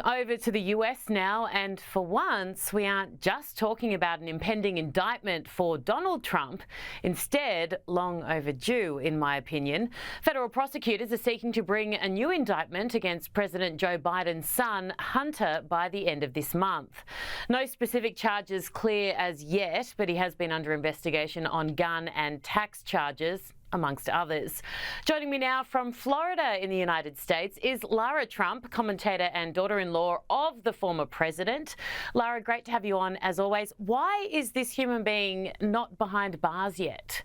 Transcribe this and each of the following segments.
Over to the US now, and for once, we aren't just talking about an impending indictment for Donald Trump. Instead, long overdue, in my opinion. Federal prosecutors are seeking to bring a new indictment against President Joe Biden's son, Hunter, by the end of this month. No specific charges clear as yet, but he has been under investigation on gun and tax charges, amongst others. Joining me now from Florida in the United States is Lara Trump, commentator and daughter-in-law of the former president. Lara, great to have you on as always. Why is this human being not behind bars yet?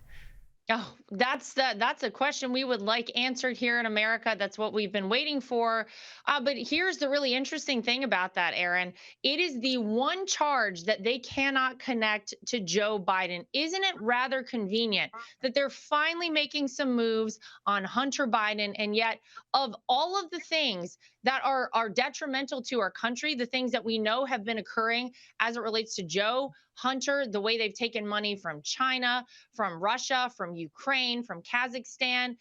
Oh, that's a question we would like answered here in America. That's what we've been waiting for. But here's the really interesting thing about that, Erin. It is the one charge that they cannot connect to Joe Biden. Isn't it rather convenient that they're finally making some moves on Hunter Biden? And yet, of all of the things that are detrimental to our country, the things that we know have been occurring as it relates to Joe, Hunter, the way they've taken money from China, from Russia, from Ukraine, from Kazakhstan.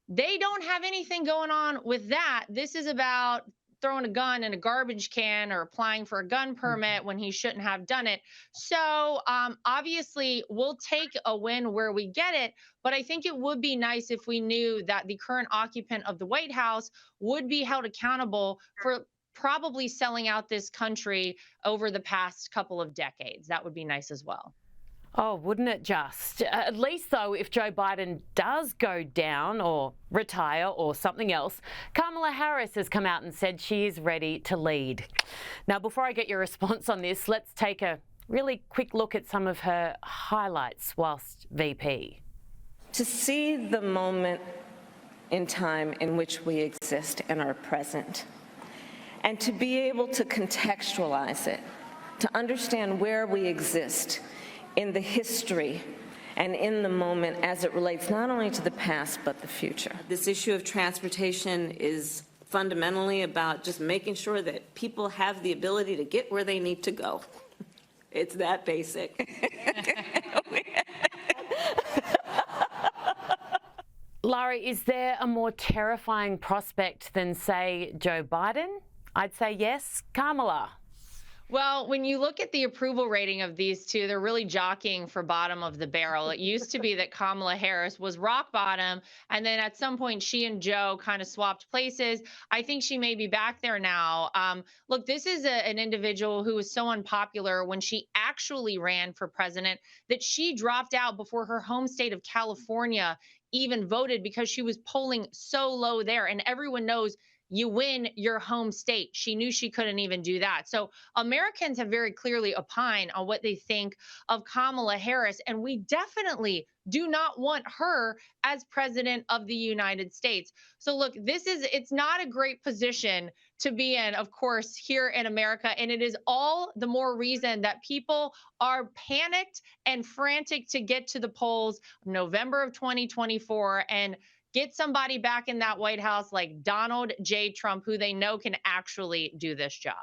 They don't have anything going on with that. This is about throwing a gun in a garbage can or applying for a gun permit when he shouldn't have done it. So obviously, we'll take a win where we get it. But I think it would be nice if we knew that the current occupant of the White House would be held accountable for probably selling out this country over the past couple of decades. That would be nice as well. Oh, wouldn't it just? At least, though, if Joe Biden does go down or retire or something else, Kamala Harris has come out and said she is ready to lead. Now, before I get your response on this, let's take a really quick look at some of her highlights whilst VP. To see the moment in time in which we exist and are present, and to be able to contextualize it, to understand where we exist in the history and in the moment as it relates not only to the past but the future. This issue of transportation is fundamentally about just making sure that people have the ability to get where they need to go. It's that basic. Lara, is there a more terrifying prospect than, say, Joe Biden? I'd say yes. Kamala? Well, when you look at the approval rating of these two, they're really jockeying for bottom of the barrel. It used to be that Kamala Harris was rock bottom, and then at some point she and Joe kind of swapped places. I think she may be back there now. Look, this is an individual who was so unpopular when she actually ran for president that she dropped out before her home state of California even voted because she was polling so low there. And everyone knows you win your home state. She knew she couldn't even do that. So Americans have very clearly opined on what they think of Kamala Harris. And we definitely do not want her as president of the United States. So look, it's not a great position to be in, of course, here in America. And it is all the more reason that people are panicked and frantic to get to the polls November of 2024 and get somebody back in that White House like Donald J. Trump, who they know can actually do this job.